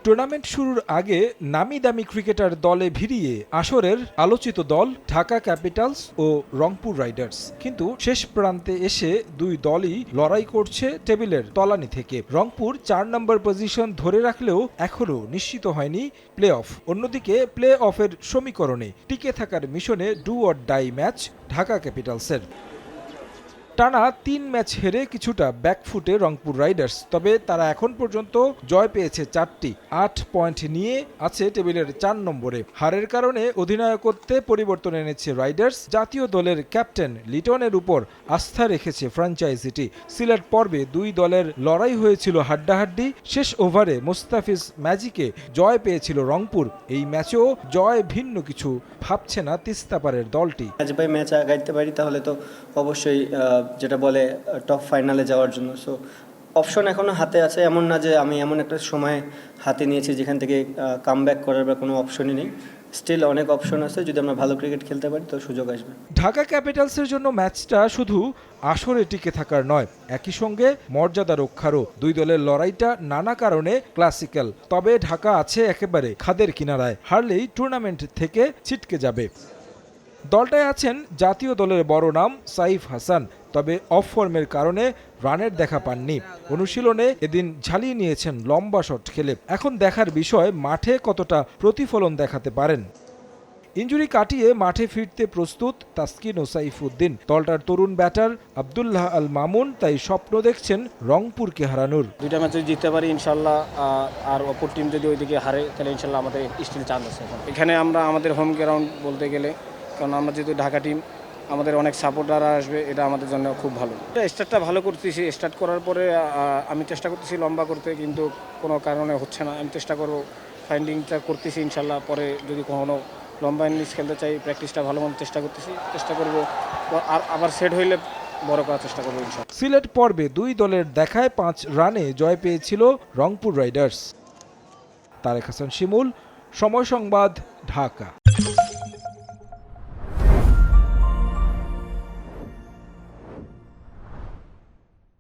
Tournament শুরুর আগে নামি দামি ক্রিকেটার দলে ভিড়িয়ে আসরের আলোচিত দল ঢাকা ক্যাপিটালস ও রংপুর রাইডার্স, কিন্তু শেষ প্রান্তে এসে দুই দলই লড়াই করছে টেবিলের তলানি থেকে। রংপুর ৪ নম্বর পজিশন ধরে রাখলেও এখনও নিশ্চিত হয়নি প্লে অফ। অন্যদিকে প্লে অফের সমীকরণে টিকে থাকার মিশনে do or die match Dhaka ক্যাপিটালসের। টানা ৩ ম্যাচ হেরে কিছুটা ব্যাকফুটে রংপুর রাইডার্স, তবে তারা এখন পর্যন্ত জয় পেয়েছে ৪টি, ৮ পয়েন্ট নিয়ে আছে টেবিলের ৪ নম্বরে। হারের কারণে অধিনায়কত্বে পরিবর্তন এনেছে রাইডার্স। জাতীয় দলের ক্যাপ্টেন লিটনের উপর আস্থা রেখেছে ফ্র্যাঞ্চাইজিটি। সিলেট পর্বে দুই দলের লড়াই হয়েছিল হাড্ডাহাড্ডি। শেষ ওভারে মোস্তাফিজ ম্যাজিকে জয় পেয়েছিল রংপুর। এই ম্যাচেও জয় ভিন্ন কিছু ভাবছে না তিস্তাপাড়ের দলটি। ম্যাচ আগাইতে পারি তাহলে তো অবশ্যই যেটা বলে টপ ফাইনালে যাওয়ার জন্য। সো অপশন এখনও হাতে আছে, এমন না যে আমি এমন একটা সময় হাতে নিয়েছি যেখান থেকে কামব্যাক করার বা কোনো অপশনই নেই। স্টিল অনেক অপশন আছে, যদি আমরা ভালো ক্রিকেট খেলতে পারি তো সুযোগ আসবে। ঢাকা ক্যাপিটালসের জন্য ম্যাচটা শুধু আসরে টিকে থাকার নয়, একই সঙ্গে মর্যাদা রক্ষারও। দুই দলের লড়াইটা নানা কারণে ক্লাসিক্যাল, তবে ঢাকা আছে একেবারে খাদের কিনারায়। হারলেই টুর্নামেন্ট থেকে ছিটকে যাবে। দলটায় আছেন জাতীয় দলের বড় নাম সাইফ হাসান, তবে অফ ফর্মের কারণে রানের দেখা পাননি। অনুশীলনে এদিন ঝালিয়ে নিয়েছেন লম্বা শট খেলে। এখন দেখার বিষয় মাঠে কতটা প্রতিফলন দেখাতে পারেন। ইনজুরি কাটিয়ে মাঠে ফিরতে প্রস্তুত তাসকিন ও সাইফুদ্দিন। দলটার তরুণ ব্যাটার আব্দুল্লাহ আল মামুন তাই স্বপ্ন দেখছেন রংপুরকে হারানোর। দুইটা ম্যাচ যদি জিততে পারি ইনশাল্লাহ, আর অপর টিম যদি ওইদিকে হারে তাহলে ইনশাল্লাহ আমাদের স্টিল চান্স আছে। এখানে আমরা আমাদের হোম গ্রাউন্ড বলতে গেলে, কারণ আমরা যেহেতু ঢাকা টিম, আমাদের অনেক সাপোর্টাররা আসবে, এটা আমাদের জন্য খুব ভালো। স্টার্টটা ভালো করতেছি। স্টার্ট করার পরে আমি চেষ্টা করতেছি লম্বা করতে, কিন্তু কোনো কারণে হচ্ছে না। আমি চেষ্টা করব, ফাইন্ডিংটা করতেছি ইনশাল্লাহ। পরে যদি কখনো লম্বা ইনিংস খেলতে চাই, প্র্যাকটিসটা ভালো মতো চেষ্টা করব, আর আবার সেট হইলে বড় করার চেষ্টা করবো ইনশাল্লাহ। সিলেট পর্বে দুই দলের দেখায় ৫ রানে জয় পেয়েছিল রংপুর রাইডার্স। তারেক হাসান শিমুল, সময় সংবাদ, ঢাকা।